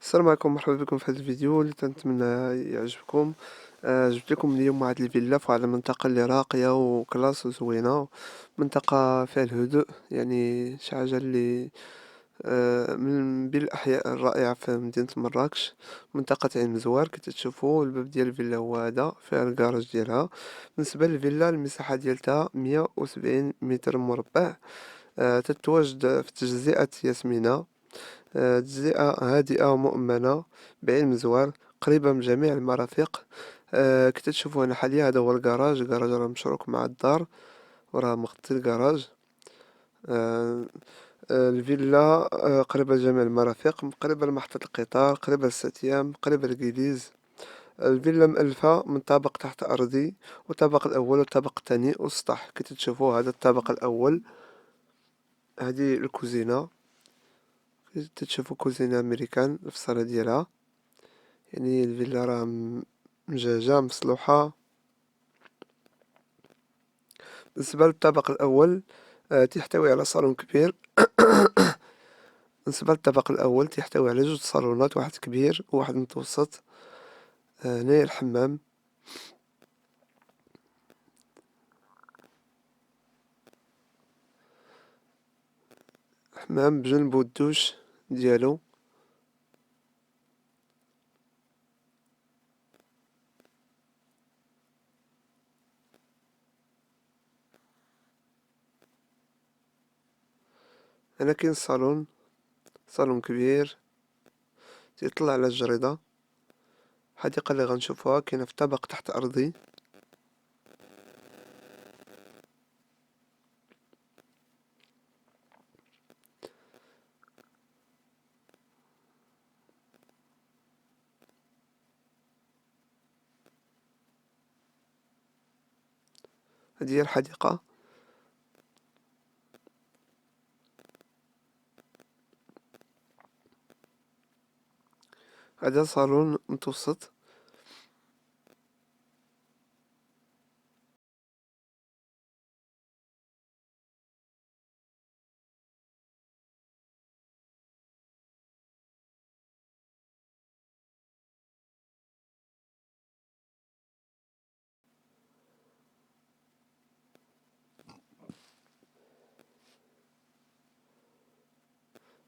السلام عليكم، مرحبا بكم في هذا الفيديو اللي تنتمنى يعجبكم. جبت لكم اليوم واحد الفيلا في واحد المنطقة اللي راقية وكلاس وزوينة. منطقة فيها الهدوء، يعني شي حاجة اللي من بين الأحياء الرائعة في مدينة مراكش. منطقة عين مزوار كي تشوفوا الباب ديال الفيلا هو هذا، فيها الكراج ديالها. بالنسبة للفيلا المساحة ديالتها 170 متر مربع. تتواجد في تجزئة ياسمينة. تجزئة هادئة ومؤمنة بعين مزوار، قريبة من جميع المرافق. كي تشوفوا هنا حاليا هذا هو الكراج راه مشروك مع الدار، وراه مغطي الكراج. آه، الفيلا قريبة لجميع المرافق، قريبة لمحطة القطار، قريبة للستيام، قريبة للكيديز. الفيلا مألفة من طابق تحت أرضي، والطابق الأول والطابق الثاني والسطح. كي تشوفوا هذا الطابق الأول، هذه الكوزينة. تشوفوا كوزينة أمريكان في الصالة ديالها. يعني الفيلا راه مجهجة مصلوحة. بالنسبة للطابق الأول، تحتوي على صالون كبير. بالنسبة للطابق الأول تحتوي على جوج صالونات، واحد كبير وواحد متوسط. هنايا الحمام. حمام بجنبو الدوش ديالو. هنا كاين الصالون، صالون كبير تيطلع على الجريدة. الحديقة اللي غنشوفوها كاينة في طابق تحت أرضي. هذه هي الحديقة. هذا صالون متوسط.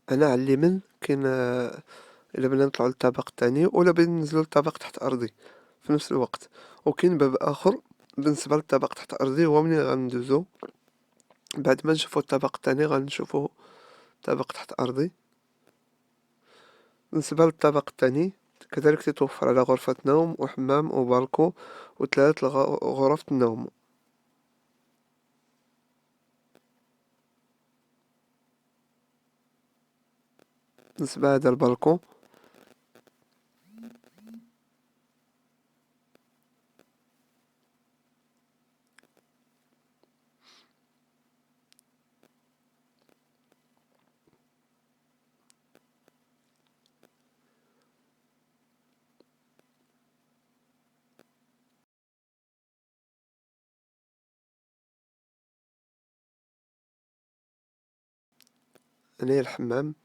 هنا على اليمين كاين، إلا بغينا نطلعو للطابق الثاني ولا بغينا ننزلو للطابق تحت أرضي في نفس الوقت. وكاين باب آخر بالنسبة للطابق تحت أرضي، هو منين غندوزو بعد ما نشوفو الطابق الثاني غنشوفو طابق تحت أرضي. بالنسبة للطابق الثاني كذلك تتوفر على غرفة نوم وحمام وبالكو وثلاث غرف النوم. بالنسبة هذا البالكو، هنايا الحمام.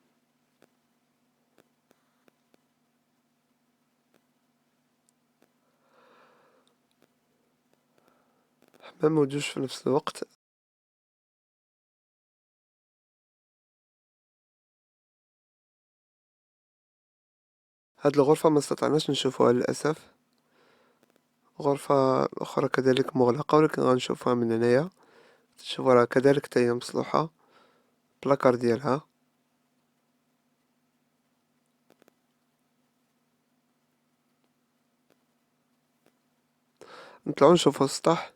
حمام ودوش في نفس الوقت. هاد الغرفة ما استطعناش نشوفوها للأسف. غرفة أخرى كذلك مغلقة ولكن غنشوفها من هنايا. تشوفو راه كذلك حتى هي مصلوحة، بلاكار ديالها. نطلعو نشوفو السطح.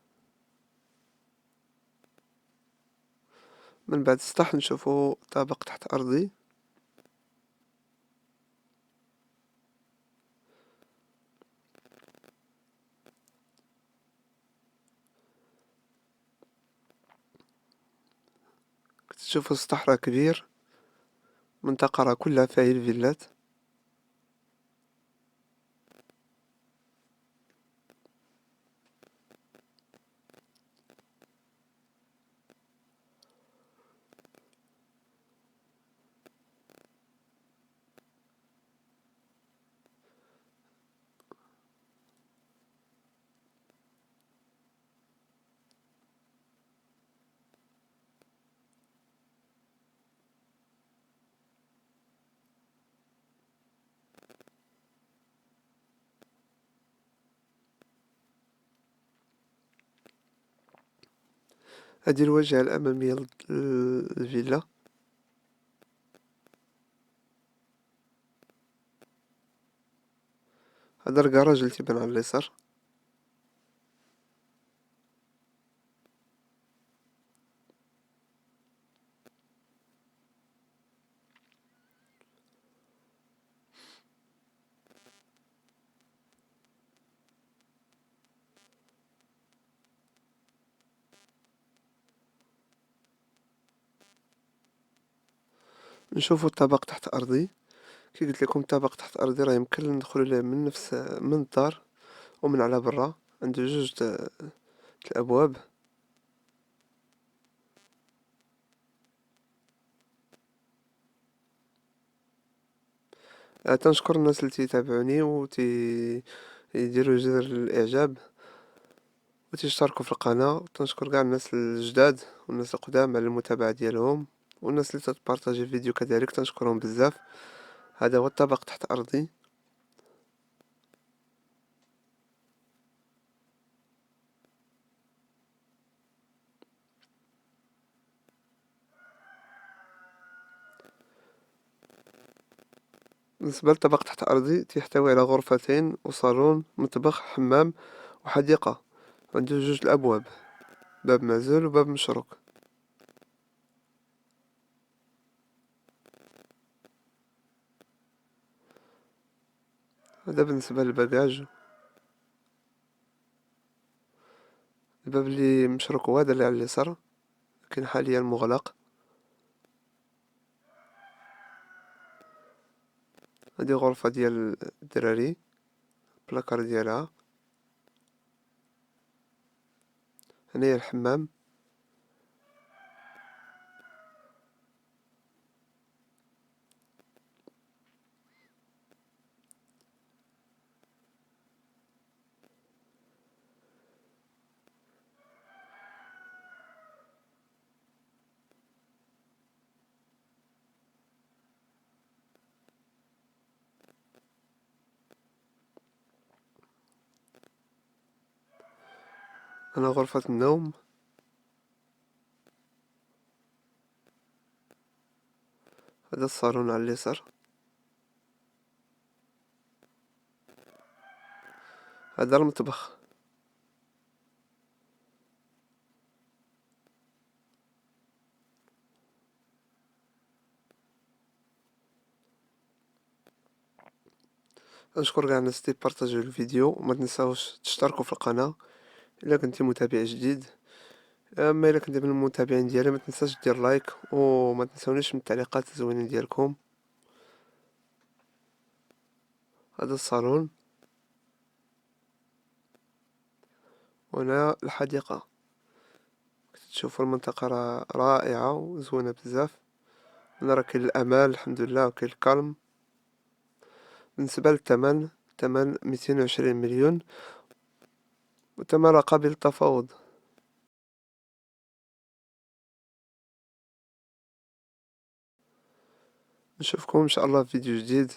من بعد السطح نشوفو طابق تحت أرضي. كتشوفو السطح راه كبير، منطقة راه كلها فيها الفيلات. هذه الواجهة الأمامية للفيلا. هذا الكراج اللي تيبان على اليسار. نشوفو الطابق تحت أرضي. كي قلت لكم الطابق تحت أرضي راه يمكن ندخلو ليه من نفس من الدار ومن على برا. عنده جوج الأبواب. تنشكر الناس اللي تيتابعوني يديروا جزر الإعجاب وتشتركوا في القناة. تنشكر كاع الناس الجداد والناس القدام على المتابعة ديالهم، والناس اللي تتبارطاجي الفيديو كذلك تنشكرهم بزاف. هذا هو الطابق تحت أرضي. بالنسبة للطابق تحت أرضي تيحتوي على غرفتين وصالون مطبخ حمام وحديقة. عنده جوج الأبواب، باب معزول وباب مشروك. هذا بالنسبة للباكاج. الباب اللي مشروك هو هذا اللي على اليسار، لكن حاليا مغلق. هذه غرفة ديال الدراري، بلاكار ديالها. هنايا الحمام. هنا غرفة النوم. هذا الصالون على اليسار. هذا المطبخ. نشكر كاع الناس اللي بارطاجيو الفيديو، وما تنساوش تشتركوا في القناة الا كنتي متابع جديد. اما الا كنتي من المتابعين ديالي ما تنساش دير لايك، وما تنسونيش من التعليقات الزوينين ديالكم. هذا الصالون. وهنا الحديقة. تشوفوا المنطقة رائعة وزوينة بزاف. هنا راه كاين الأمان الحمد لله وكاين الكالم. بالنسبة للثمن، الثمن 220 مليون، وثمن راه قابل للتفاوض. نشوفكم إن شاء الله في فيديو جديد.